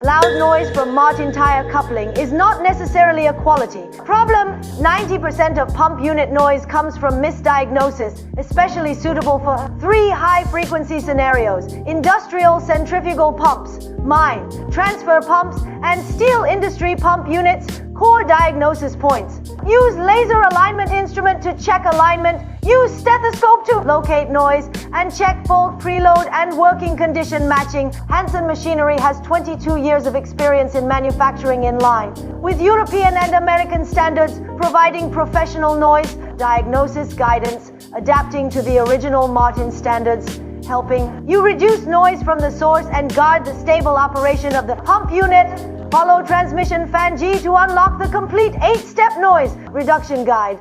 Loud noise from Martin Tyre coupling is not necessarily a quality problem. 90% of pump unit noise comes from misdiagnosis, especially suitable for 3 high-frequency scenarios: industrial centrifugal pumps, mine, transfer pumps, and steel industry pump units. Core diagnosis points: use laser alignment instrument to check alignment, use stethoscope to locate noise, and check fault preload and working condition matching. Hansen Machinery has 22 years of experience in manufacturing in line with European and American standards, providing professional noise diagnosis guidance, adapting to the original Martin standards, helping you reduce noise from the source and guard the stable operation of the pump unit. Follow Transmission Fan G to unlock the complete 8-step noise reduction guide.